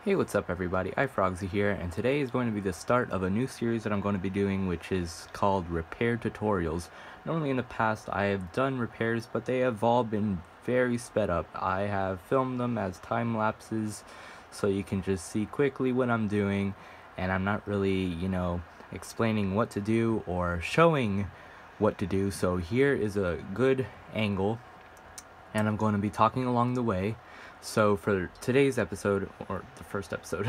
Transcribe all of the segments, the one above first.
Hey, what's up everybody? iFrogsy here, and today is going to be the start of a new series that I'm going to be doing, which is called Repair Tutorials. Normally in the past I have done repairs, but they have all been very sped up. I have filmed them as time lapses, so you can just see quickly what I'm doing, and I'm not really, explaining what to do or showing what to do. So here is a good angle, and I'm going to be talking along the way. So for today's episode, or the first episode,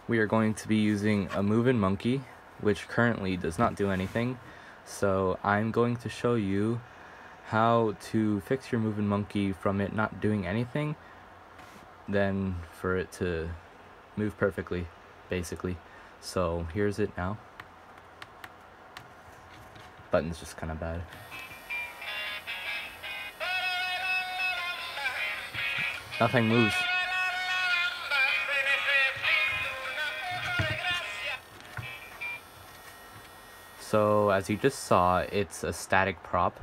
we are going to be using a Movin monkey, which currently does not do anything. So I'm going to show you how to fix your Movin monkey from it not doing anything, then for it to move perfectly, basically. So here's it now. Button's just kind of bad. Nothing moves. So as you just saw, it's a static prop.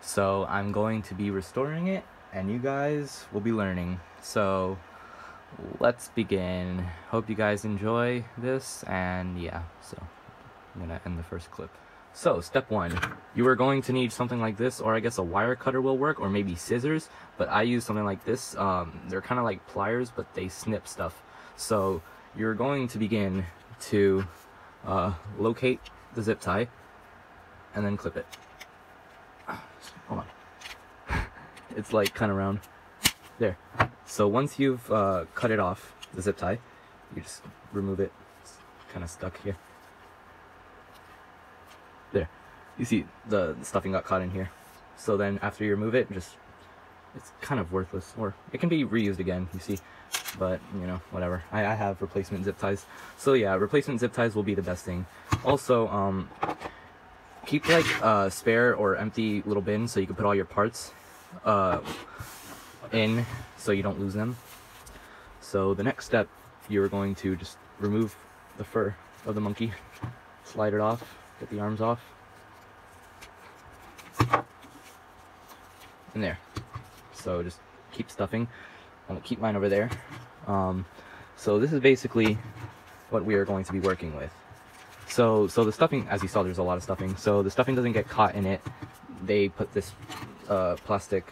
So I'm going to be restoring it, and you guys will be learning. So let's begin. Hope you guys enjoy this, and yeah, so I'm gonna end the first clip. So, step 1, you are going to need something like this, or I guess a wire cutter will work, or maybe scissors, but I use something like this. They're kind of like pliers, but they snip stuff. So, you're going to begin to locate the zip tie, and then clip it. Hold on. It's like kind of round. There. So, once you've cut it off, the zip tie, you just remove it. It's kind of stuck here. There, you see the stuffing got caught in here. So then after you remove it, it's kind of worthless, or it can be reused again, you see, but whatever. I have replacement zip ties, so yeah, replacement zip ties will be the best thing. Also, keep like a spare or empty little bin so you can put all your parts in, so you don't lose them. So the next step, you're going to just remove the fur of the monkey, slide it off, get the arms off, and there. So just keep stuffing. I'm gonna keep mine over there. So this is basically what we are going to be working with. So the stuffing, as you saw, there's a lot of stuffing. So the stuffing doesn't get caught in it. They put this plasticky.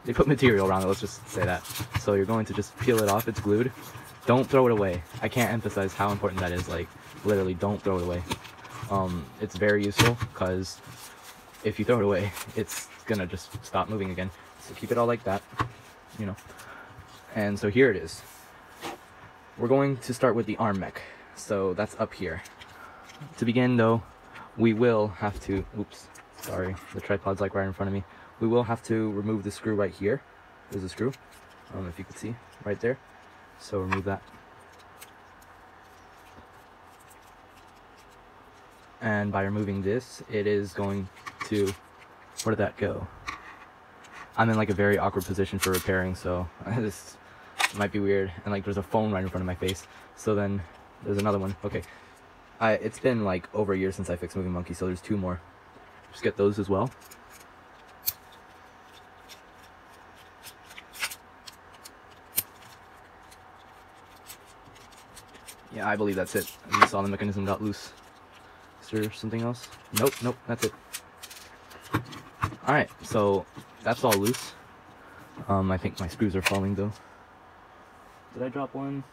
They put material around it. Let's just say that. So you're going to just peel it off. It's glued. Don't throw it away. I can't emphasize how important that is. Like, literally, don't throw it away. It's very useful, because if you throw it away, it's gonna just stop moving again. So keep it all like that, And so here it is. We're going to start with the arm mech. So that's up here. To begin, though, we will have to, oops, sorry, the tripod's like right in front of me. We will have to remove the screw right here. There's a screw, if you could see, right there. So remove that. And by removing this, it is going to, where did that go? I'm in like a very awkward position for repairing, so this might be weird. And like there's a phone right in front of my face. So then there's another one. Okay, it's been like over a year since I fixed Moving Monkey, so there's 2 more. Just get those as well. Yeah, I believe that's it. I just saw the mechanism got loose. Is there something else? Nope, that's it. Alright, so that's all loose. I think my screws are falling though. Did I drop one?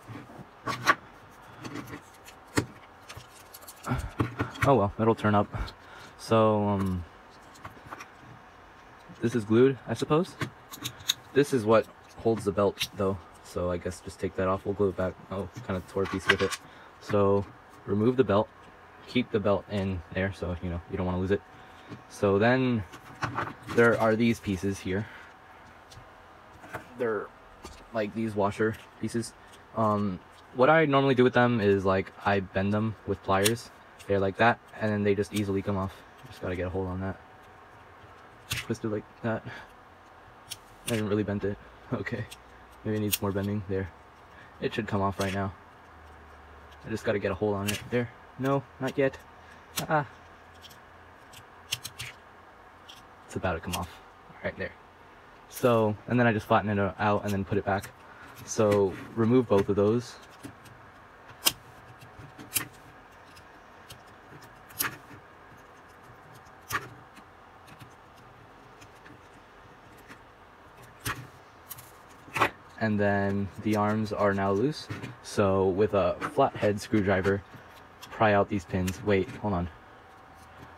Oh well, it'll turn up. So, this is glued, I suppose. This is what holds the belt though. So I guess just take that off, we'll glue it back. Oh, kind of tore a piece with it. So, remove the belt. Keep the belt in there, so you don't want to lose it. So then there are these pieces here. They're like these washer pieces. What I normally do with them is like I bend them with pliers. They're like that, and then they just easily come off. Just gotta get a hold on that. Twist it like that. I didn't really bend it. Okay, maybe it needs more bending. There, it should come off right now. I just gotta get a hold on it. There. No, not yet. It's about to come off. Right there. So, and then I just flatten it out and then put it back. So remove both of those. And then the arms are now loose. So with a flathead screwdriver, pry out these pins. Wait, hold on.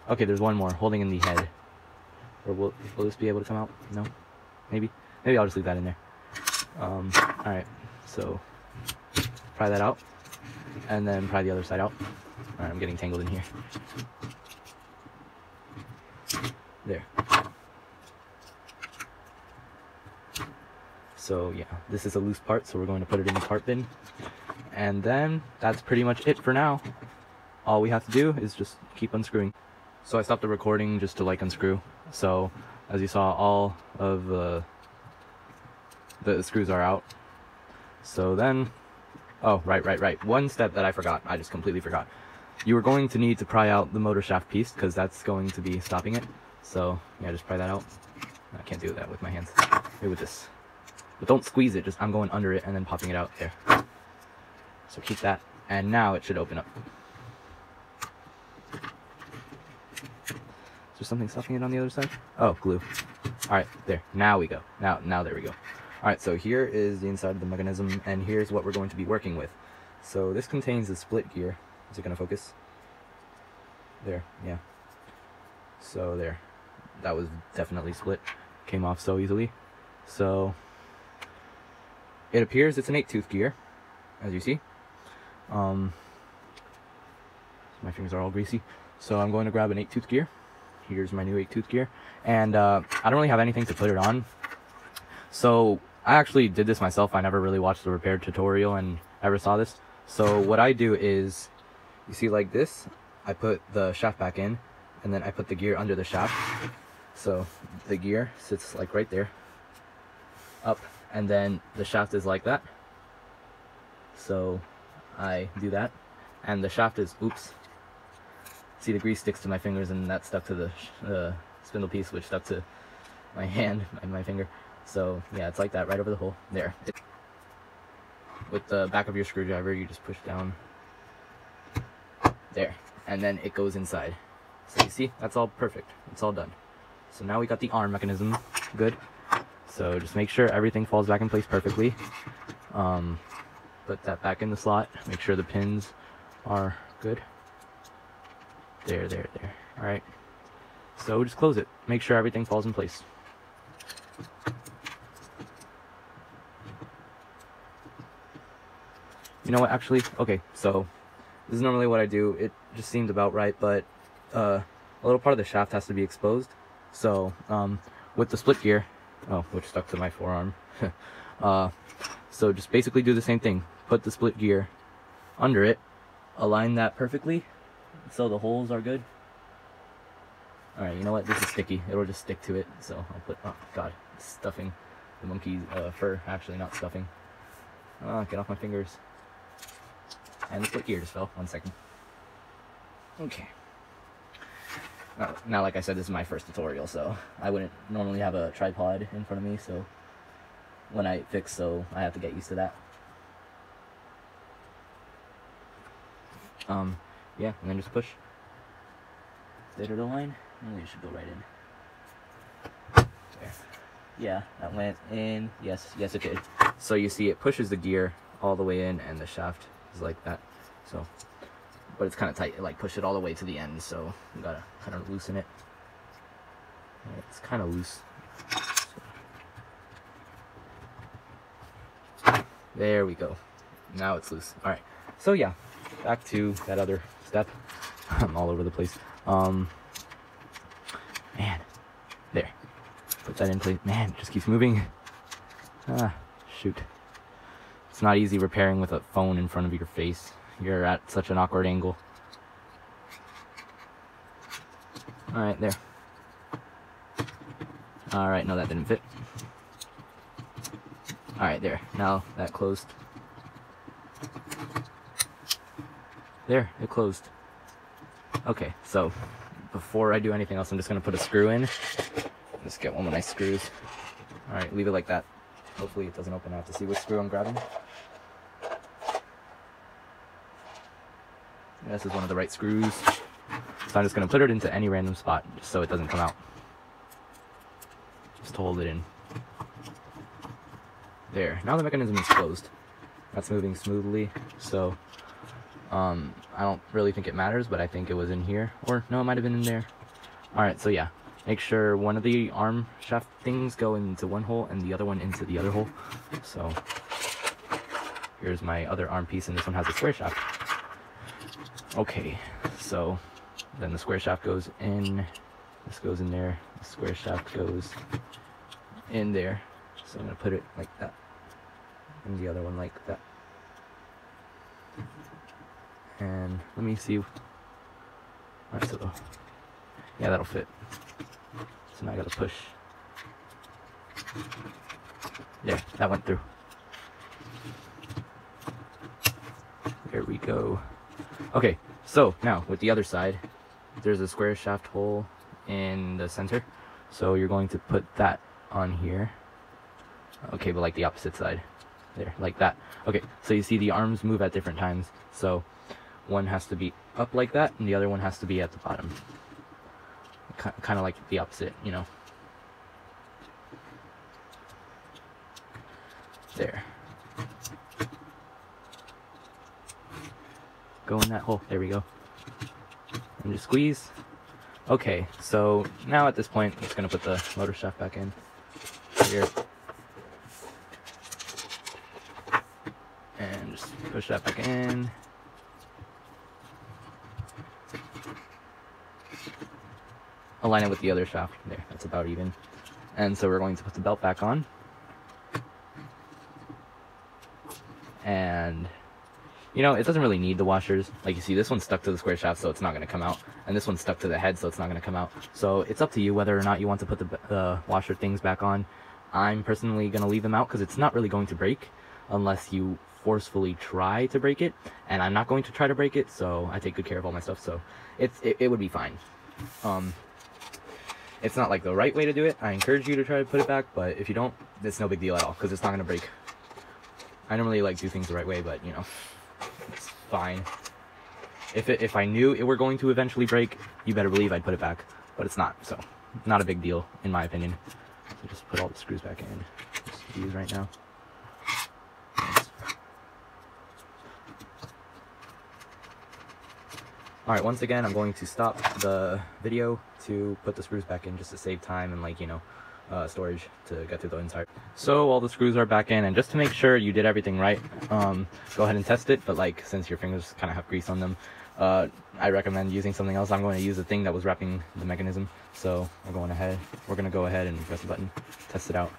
Okay, there's one more holding in the head. Or will this be able to come out? No? Maybe? Maybe I'll just leave that in there. Alright, so pry that out. And then pry the other side out. Alright, I'm getting tangled in here. There. So yeah, this is a loose part, so we're going to put it in the part bin. And then that's pretty much it for now. All we have to do is just keep unscrewing. So I stopped the recording just to like unscrew. So as you saw, all of the screws are out. So then, oh, right. One step that I forgot, I just completely forgot. You are going to need to pry out the motor shaft piece because that's going to be stopping it. So yeah, just pry that out. I can't do that with my hands. Maybe with this. But don't squeeze it, just I'm going under it and then popping it out there. So keep that, and now it should open up. Is there something stopping it on the other side? Oh, glue. Alright, there. Now we go. Now there we go. Alright, so here is the inside of the mechanism, and here's what we're going to be working with. So this contains the split gear. Is it going to focus? There, yeah. So there. That was definitely split. Came off so easily. So it appears it's an 8-tooth gear, as you see. My fingers are all greasy. So I'm going to grab an 8-tooth gear. Here's my new 8-tooth gear. And I don't really have anything to put it on. So I actually did this myself. I never really watched the repair tutorial and ever saw this. So what I do is, you see like this, I put the shaft back in, and then I put the gear under the shaft. So the gear sits like right there, up, and then the shaft is like that. So I do that, and the shaft is, oops, see the grease sticks to my fingers, and that stuck to the spindle piece, which stuck to my hand and my finger. So yeah, it's like that right over the hole there. With the back of your screwdriver, you just push down there, and then it goes inside. So you see, that's all perfect. It's all done. So now we got the arm mechanism good. So just make sure everything falls back in place perfectly. Put that back in the slot. Make sure the pins are good. There. Alright. So just close it. Make sure everything falls in place. You know what, actually? Okay, so this is normally what I do. It just seemed about right, but a little part of the shaft has to be exposed. So with the split gear, oh, which stuck to my forearm. So just basically do the same thing. Put the split gear under it, align that perfectly so the holes are good. Alright, you know what? This is sticky. It'll just stick to it. So I'll put, oh god, stuffing the monkey's fur. Actually, not stuffing. Get off my fingers. And the split gear just fell. 1 second. Okay. Now, like I said, this is my first tutorial, so I wouldn't normally have a tripod in front of me, so when I fix, so I have to get used to that. Yeah, and then just push. There to the line, and it should go right in. There. Yeah, that went in. Yes, it did. So you see, it pushes the gear all the way in, and the shaft is like that. So, but it's kind of tight. It like push it all the way to the end, so you gotta kind of loosen it. It's kind of loose. There we go. Now it's loose. All right. So yeah, back to that other step. I'm all over the place. Man, there. Put that in place. Man, it just keeps moving. Shoot. It's not easy repairing with a phone in front of your face. You're at such an awkward angle. Alright, there. Alright, no, that didn't fit. Alright, there. Now that closed. There, it closed. Okay, so before I do anything else, I'm just going to put a screw in. Just get one of my screws. Alright, leave it like that. Hopefully it doesn't open. I have to see which screw I'm grabbing. This is one of the right screws. So I'm just going to put it into any random spot just so it doesn't come out. Just to hold it in. There. Now the mechanism is closed. That's moving smoothly. So I don't really think it matters, but I think it was in here. Or no, it might have been in there. Alright, so yeah. Make sure one of the arm shaft things go into one hole and the other one into the other hole. So here's my other arm piece, and this one has a square shaft. Okay, so then the square shaft goes in, this goes in there, the square shaft goes in there. So I'm going to put it like that, and the other one like that. And let me see. Alright, so yeah, that'll fit. So now I gotta push. There, that went through. There we go. Okay, so now with the other side, there's a square shaft hole in the center. So you're going to put that on here. Okay, but like the opposite side. There, like that. Okay, so you see the arms move at different times. So one has to be up like that, and the other one has to be at the bottom. Kind of like the opposite, you know. There. Go in that hole. There we go. And just squeeze. Okay, so now at this point, I'm just going to put the motor shaft back in. Here. And just push that back in. Align it with the other shaft. There, that's about even. And so we're going to put the belt back on. And, you know, it doesn't really need the washers. Like you see, this one's stuck to the square shaft, so it's not going to come out. And this one's stuck to the head, so it's not going to come out. So it's up to you whether or not you want to put the washer things back on. I'm personally going to leave them out because it's not really going to break unless you forcefully try to break it. And I'm not going to try to break it, so I take good care of all my stuff. So it would be fine. It's not like the right way to do it. I encourage you to try to put it back, but if you don't, it's no big deal at all, because it's not going to break. I normally like do things the right way, but you know, it's fine. If I knew it were going to eventually break, you better believe I'd put it back, but it's not, so not a big deal in my opinion. So just put all the screws back in. Just use right now. Alright, once again, I'm going to stop the video to put the screws back in just to save time and, like, you know, storage to get through the entire. So all the screws are back in, and just to make sure you did everything right, go ahead and test it, but, like, since your fingers kind of have grease on them, I recommend using something else. I'm going to use the thing that was wrapping the mechanism, so we're going to go ahead and press the button, test it out.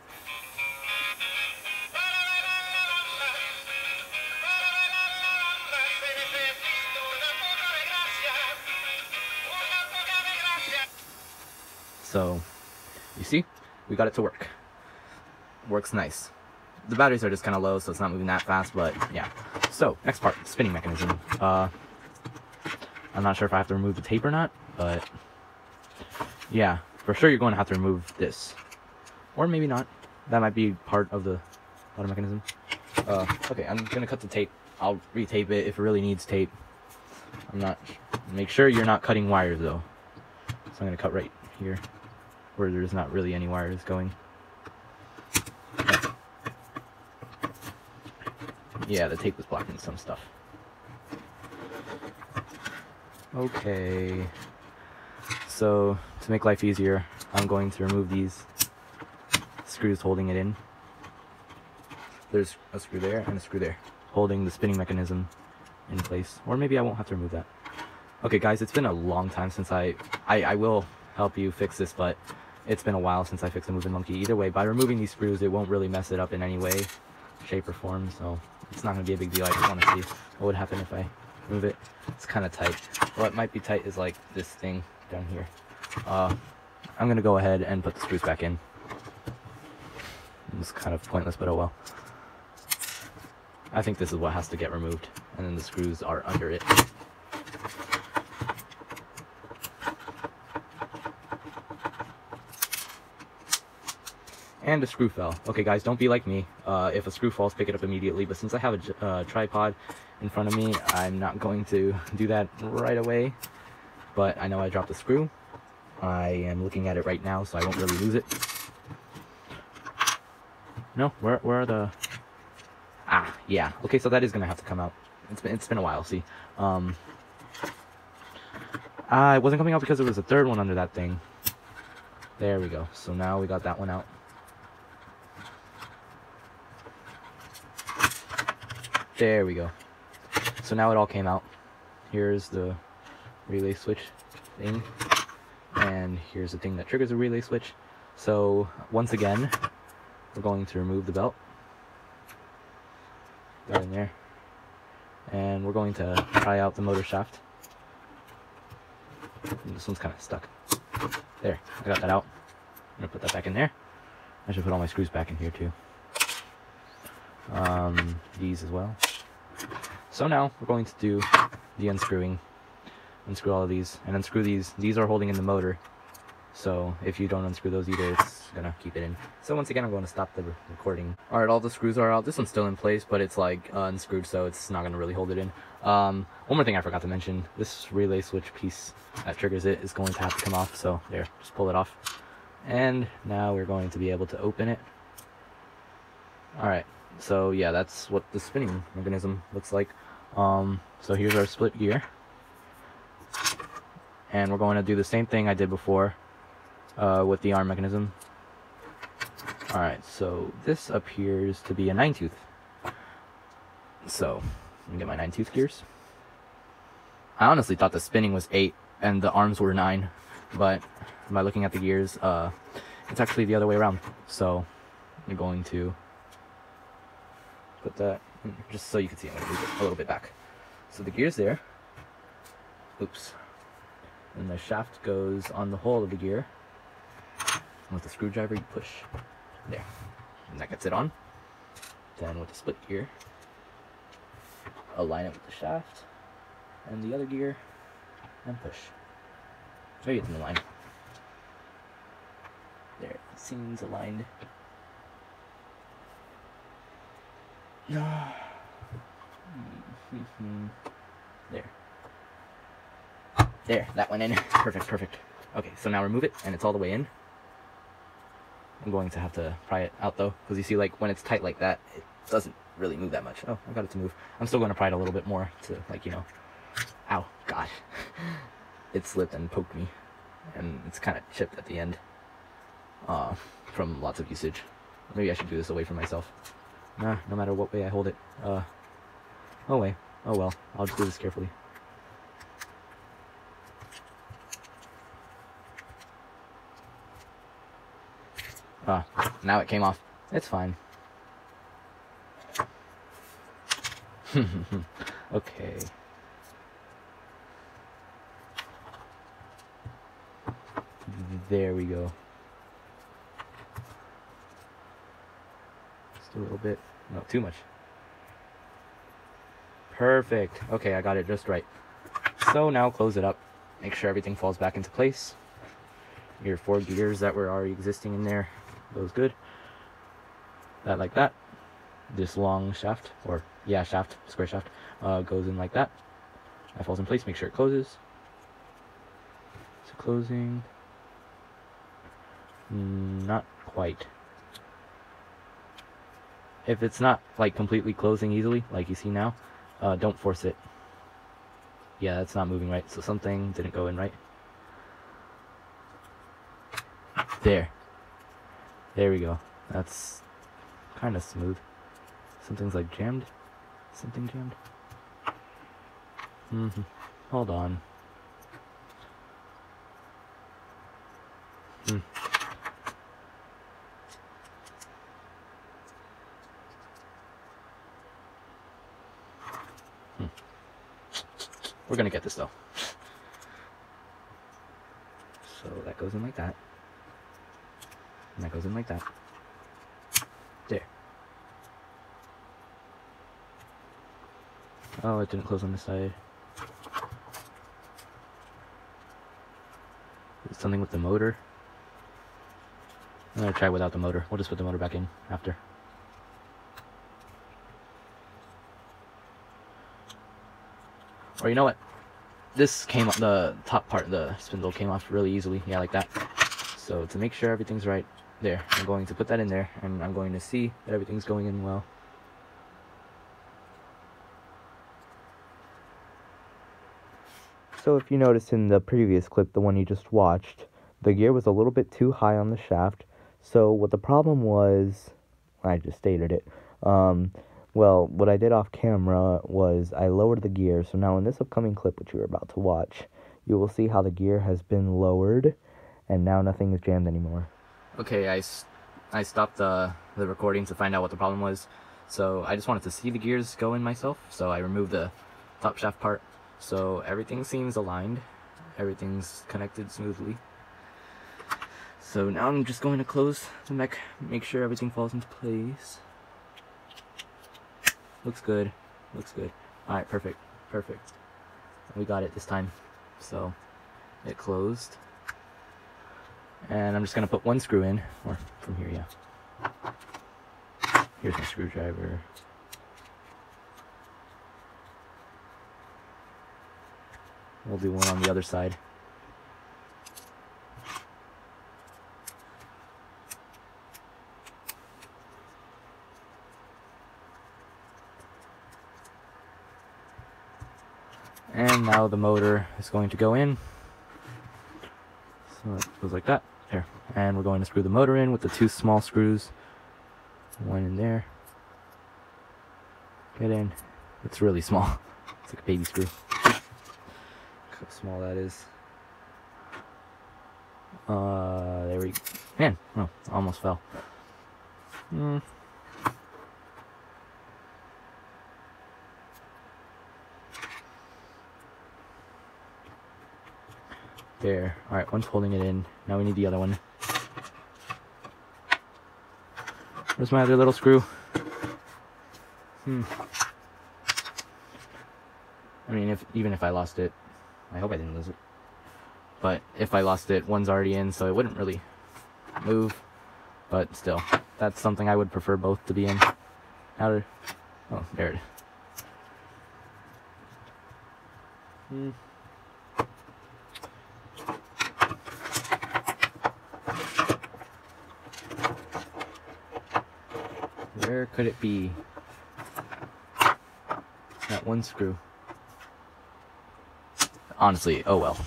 So, you see, we got it to work. Works nice. The batteries are just kind of low, so it's not moving that fast, but yeah. So, next part, spinning mechanism. I'm not sure if I have to remove the tape or not, but yeah, for sure you're going to have to remove this. Or maybe not. That might be part of the auto mechanism. Okay, I'm going to cut the tape. I'll retape it if it really needs tape. Make sure you're not cutting wires though. So I'm going to cut right here, where there's not really any wires going. Yeah, the tape was blocking some stuff. Okay, so to make life easier, I'm going to remove these screws holding it in. There's a screw there and a screw there, holding the spinning mechanism in place. Or maybe I won't have to remove that. Okay guys, it's been a long time since I will help you fix this, but it's been a while since I fixed the Movin monkey. Either way, by removing these screws, it won't really mess it up in any way, shape, or form, so it's not going to be a big deal. I just want to see what would happen if I move it. It's kind of tight. What might be tight is like this thing down here. I'm going to go ahead and put the screws back in. It's kind of pointless, but oh well. I think this is what has to get removed, and then the screws are under it. And a screw fell. Okay guys, don't be like me. If a screw falls, pick it up immediately, but since I have a tripod in front of me, I'm not going to do that right away. But I know I dropped a screw. I am looking at it right now, so I won't really lose it. No, where are the... Ah, yeah. Okay, so that is gonna have to come out. It's been a while, see. It wasn't coming out because there was a third one under that thing. There we go. So now we got that one out. There we go. So now it all came out. Here's the relay switch thing. And here's the thing that triggers the relay switch. So once again, we're going to remove the belt. Got in there. And we're going to try out the motor shaft. And this one's kind of stuck. There, I got that out. I'm gonna put that back in there. I should put all my screws back in here too. These as well. So now we're going to do the unscrewing. Unscrew all of these and unscrew these. These are holding in the motor. So if you don't unscrew those either, it's gonna keep it in. So once again, I'm going to stop the recording. Alright, all the screws are out. This one's still in place, but it's like unscrewed, so it's not gonna really hold it in. One more thing I forgot to mention. This relay switch piece that triggers it is going to have to come off. So there, just pull it off. And now we're going to be able to open it. Alright, so yeah, that's what the spinning mechanism looks like. So here's our split gear. And we're going to do the same thing I did before with the arm mechanism. Alright, so this appears to be a 9-tooth. So, let me get my 9-tooth gears. I honestly thought the spinning was 8 and the arms were 9, but by looking at the gears, it's actually the other way around. So, I'm going to put that in, just so you can see. I'm going to move it a little bit back. So the gear's there. Oops. And the shaft goes on the hole of the gear. And with the screwdriver, you push. There. And that gets it on. Then with the split gear, align it with the shaft and the other gear and push. Maybe it's in the line. There, it seems aligned. There. There, that went in. Perfect, perfect. Okay, so now remove it, and it's all the way in. I'm going to have to pry it out though, because you see, like, when it's tight like that, it doesn't really move that much. Oh, I got it to move. I'm still going to pry it a little bit more to, like, you know. Ow, God. It slipped and poked me, and it's kind of chipped at the end from lots of usage. Maybe I should do this away from myself. Nah, no matter what way I hold it. Oh well, I'll just do this carefully. Now it came off. It's fine. Okay. There we go. Just a little bit. No, too much. Perfect. Okay, I got it just right. So now close it up. Make sure everything falls back into place. Your 4 gears that were already existing in there goes good. That like that. This long shaft, or yeah, shaft, square shaft, goes in like that. That falls in place. Make sure it closes. So closing. Not quite. If it's not like completely closing easily, like you see now, don't force it. Yeah, that's not moving right, so something didn't go in right. There we go. That's kind of smooth. Something's like jammed. Something jammed. Hold on. We're gonna get this though. So that goes in like that. And that goes in like that. There. Oh, it didn't close on this side. Is it something with the motor? I'm gonna try without the motor. We'll just put the motor back in after. Or you know what? This came off, the top part of the spindle came off really easily. Yeah, like that. So to make sure everything's right there, I'm going to put that in there, and I'm going to see that everything's going in well. So if you noticed in the previous clip, the one you just watched, the gear was a little bit too high on the shaft. So what the problem was, I just stated it. Well, what I did off camera was I lowered the gear. So now in this upcoming clip, which you are about to watch, you will see how the gear has been lowered, and now nothing is jammed anymore. Okay, I stopped the recording to find out what the problem was. So I just wanted to see the gears go in myself. So I removed the top shaft part. So everything seems aligned. Everything's connected smoothly. So now I'm just going to close the mech, make sure everything falls into place. Looks good. Looks good. Alright, perfect. Perfect. We got it this time. So it closed. And I'm just going to put one screw in. Or from here, yeah. Here's my screwdriver. We'll do one on the other side. And now the motor is going to go in. So it goes like that. There. And we're going to screw the motor in with the two small screws. One in there. Get in. It's really small. It's like a baby screw. Look how small that is. There we go. Man, oh, almost fell. There. Alright, one's holding it in. Now we need the other one. Where's my other little screw? I mean, even if I lost it, I hope I didn't lose it. But if I lost it, one's already in, so it wouldn't really move. But still, that's something I would prefer both to be in. How to... Oh, there it is. Where could it be? That one screw. Honestly, oh well.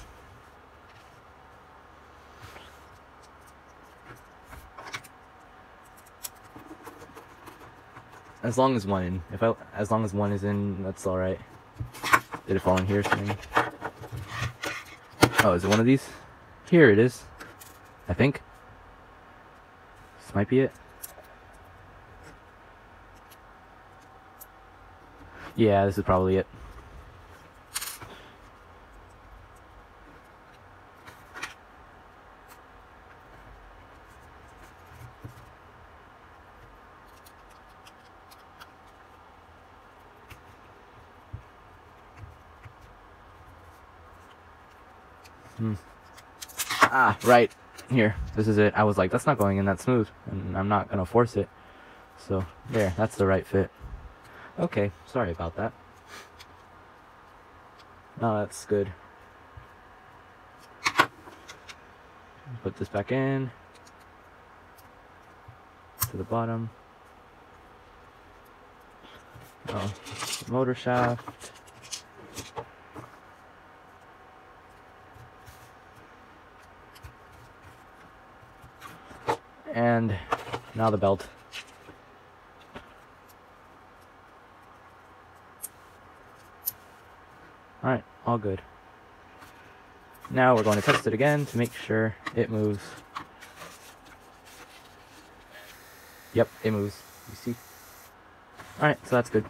As long as one in. As long as one is in, that's all right. Did it fall in here? Something? Oh, is it one of these? Here it is. I think. This might be it. Yeah, this is probably it. Ah, right here. This is it. I was like, that's not going in that smooth, and I'm not gonna force it. So there, that's the right fit. Okay, sorry about that. No, that's good. Put this back in to the bottom. Oh, motor shaft. And now the belt. Alright, all good. Now we're going to test it again to make sure it moves. Yep, it moves. You see? Alright, so that's good.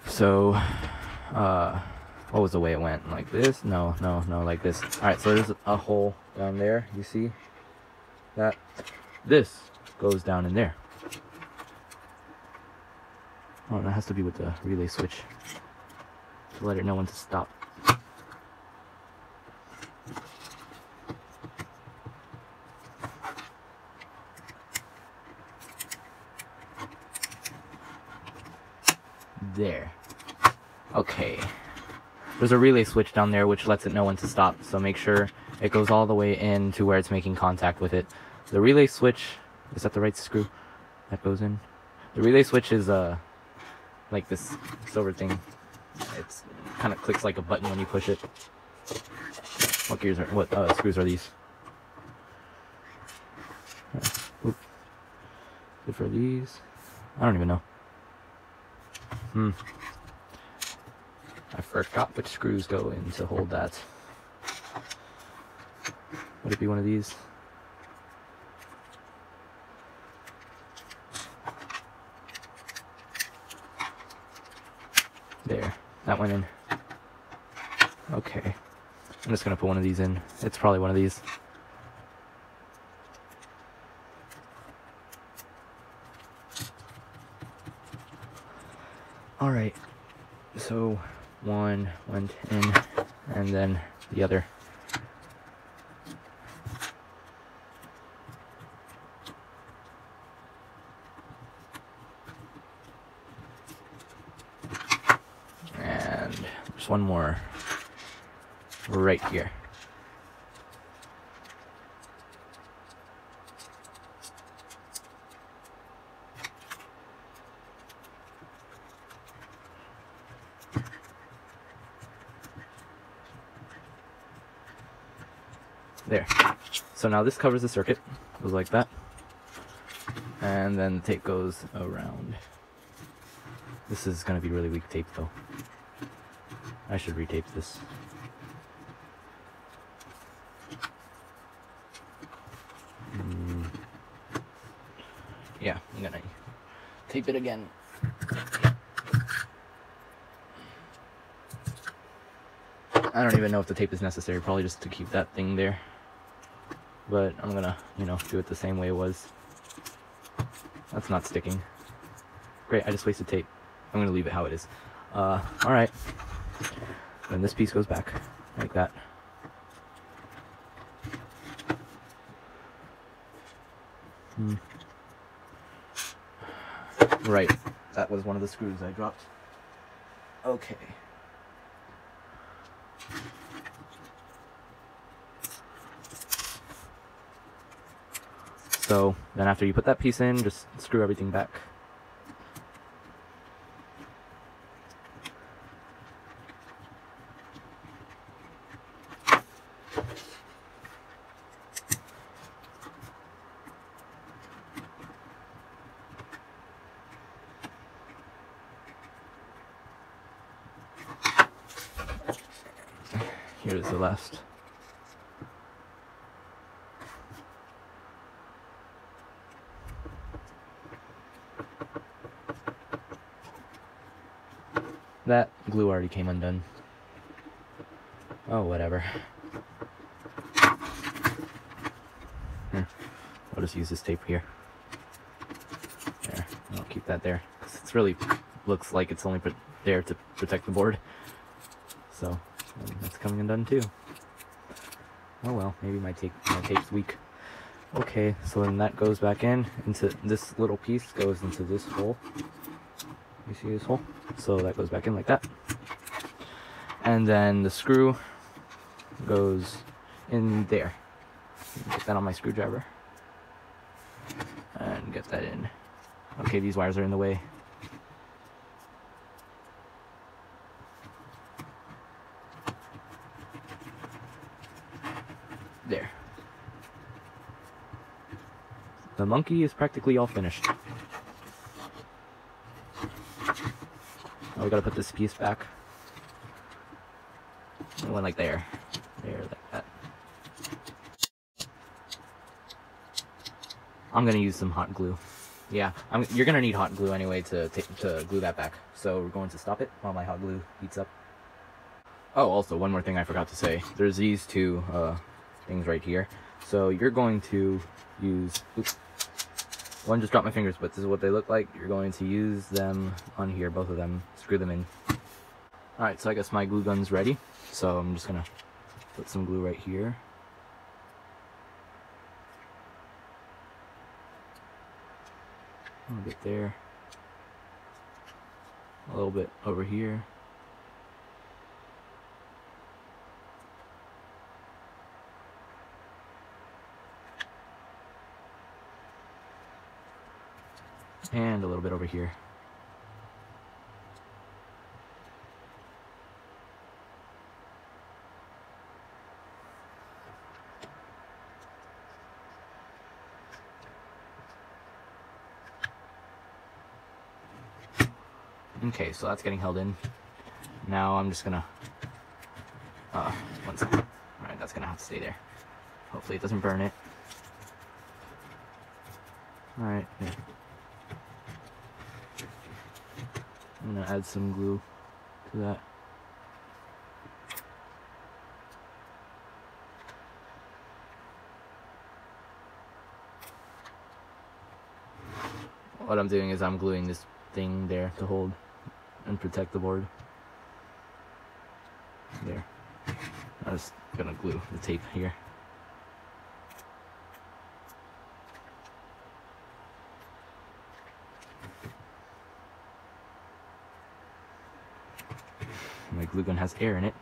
So, what was the way it went? Like this? No, like this. Alright, so there's a hole down there. You see? That. This goes down in there. Oh, that has to be with the relay switch. To let it know when to stop. There. Okay. There's a relay switch down there which lets it know when to stop, so make sure it goes all the way in to where it's making contact with it. The relay switch, is that the right screw that goes in? The relay switch is like this silver thing. It's kind of clicks like a button when you push it. What screws are these? Oop. Good for these. I don't even know. I forgot which screws go in to hold that. Would it be one of these? There. That went in. Okay. I'm just gonna put one of these in. It's probably one of these. Alright. So one went in and then the other. And there's one more right here. There. So now this covers the circuit. Goes like that. And then the tape goes around. This is going to be really weak tape though. I should retape this. Yeah, I'm gonna tape it again. I don't even know if the tape is necessary, probably just to keep that thing there. But I'm gonna, do it the same way it was. That's not sticking. Great, I just wasted tape. I'm gonna leave it how it is. Alright. Then this piece goes back, like that. Right, that was one of the screws I dropped. Okay. So then after you put that piece in, just screw everything back. Here's the last. That glue already came undone. Oh, whatever. Here, I'll just use this tape here. There, I'll keep that there. It's really looks like it's only there to protect the board. So that's coming undone too. Oh well, maybe my tape's weak. Okay, so then that goes back into this little piece goes into this hole. You see this hole? So that goes back in like that. And then the screw goes in there. Get that on my screwdriver. And get that in. Okay, these wires are in the way. There. The monkey is practically all finished. Now we gotta put this piece back. It went like there. There, like that. I'm gonna use some hot glue. Yeah, you're gonna need hot glue anyway to glue that back. So we're going to stop it while my hot glue heats up. Oh, also, one more thing I forgot to say. There's these two things right here. So you're going to use... Oops. One just dropped my fingers, but this is what they look like. You're going to use them on here, both of them. Screw them in. Alright, so I guess my glue gun's ready. So I'm just gonna put some glue right here. A bit there. a little bit over here. And a little bit over here. Okay, so that's getting held in. Now I'm just gonna, one second. Alright, that's gonna have to stay there. Hopefully it doesn't burn it. Alright, yeah. I'm gonna add some glue to that. What I'm doing is I'm gluing this thing there to hold and protect the board. There. I'm just gonna glue the tape here. My glue gun has air in it.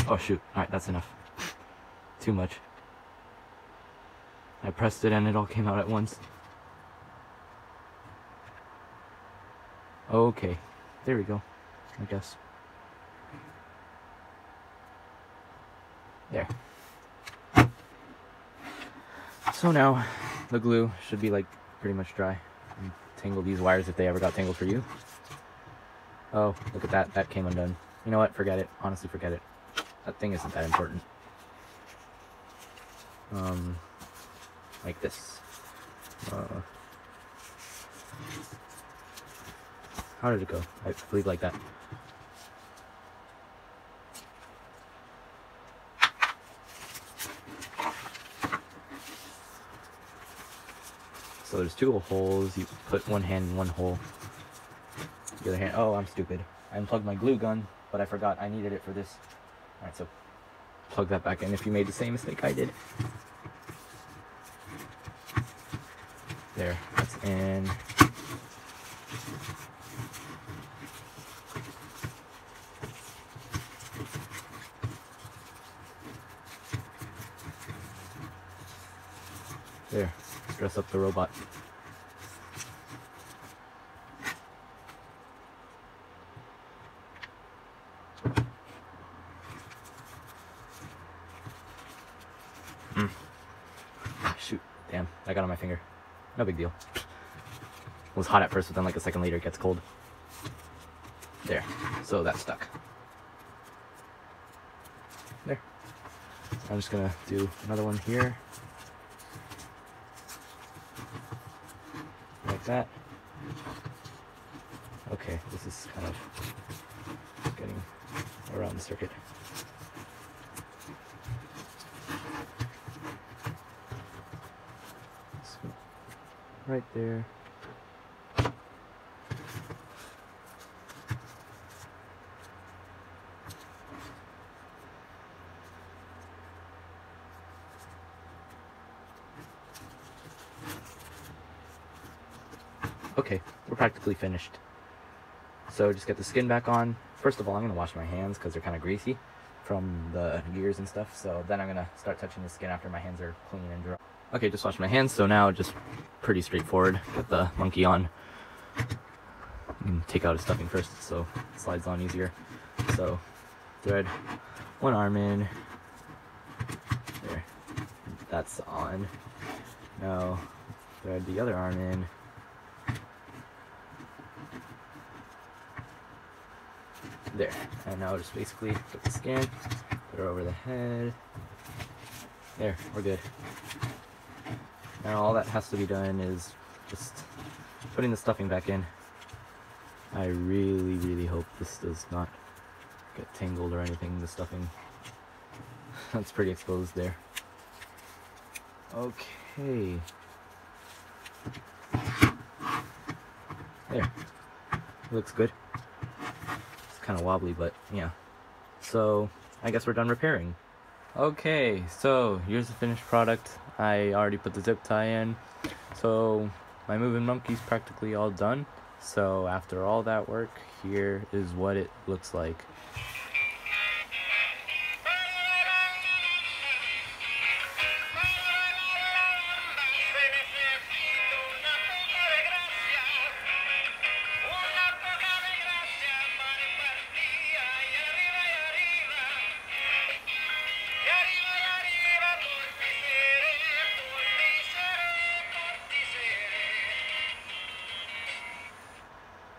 Oh shoot, alright, that's enough. Too much. I pressed it and it all came out at once. Okay, there we go, I guess. There. So now, the glue should be like pretty much dry. And tangle these wires if they ever got tangled for you. Oh, look at that, that came undone. You know what, forget it, honestly forget it. That thing isn't that important. Like this. How did it go? I believe like that. So there's two holes. You put one hand in one hole. The other hand. Oh, I'm stupid. I unplugged my glue gun, but I forgot I needed it for this. Alright, so plug that back in if you made the same mistake I did. There, that's in. There, dress up the robot. Shoot, damn, I got on my finger. No big deal. It was hot at first, but then like a second later it gets cold. There, so that's stuck. There. I'm just gonna do another one here. Like that. Okay, this is kind of getting around the circuit. So, right there. Okay, we're practically finished. So just get the skin back on. First of all, I'm going to wash my hands because they're kind of greasy from the gears and stuff. So then I'm going to start touching the skin after my hands are clean and dry. Okay, just washed my hands, so now just pretty straightforward. Get the monkey on. You can take out his stuffing first so it slides on easier. So thread one arm in. There. That's on. Now thread the other arm in. There, and now just basically put the skin, put it over the head. There, we're good. Now all that has to be done is just putting the stuffing back in. I really, really hope this does not get tangled or anything, the stuffing. That's pretty exposed there. Okay. There, looks good. Kind of wobbly, but yeah. So I guess we're done repairing. Okay, so here's the finished product. I already put the zip tie in, so my Movin monkey's practically all done. So after all that work, here is what it looks like.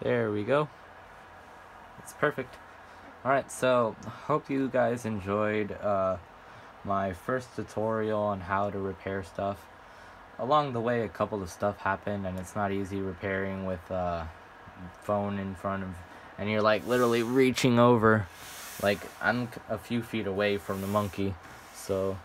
There we go. It's perfect. Alright, so hope you guys enjoyed my first tutorial on how to repair stuff. Along the way, a couple of stuff happened, and it's not easy repairing with phone in front of, and you're like literally reaching over. Like, I'm a few feet away from the monkey, so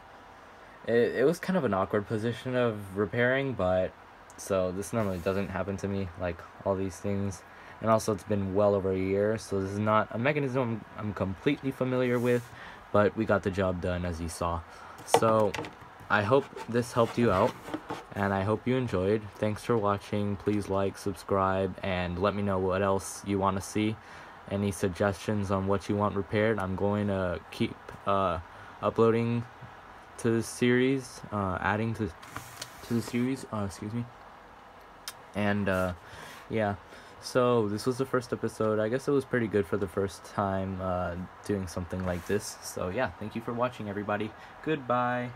it was kind of an awkward position of repairing, but so this normally doesn't happen to me, like all these things. And also, it's been well over a year, so this is not a mechanism I'm completely familiar with, but we got the job done, as you saw. So I hope this helped you out, and I hope you enjoyed. Thanks for watching. Please like, subscribe, and let me know what else you want to see. Any suggestions on what you want repaired. I'm going to keep uploading to the series, adding to the series, excuse me. And yeah, so this was the first episode. I guess it was pretty good for the first time doing something like this. So yeah, thank you for watching, everybody. Goodbye.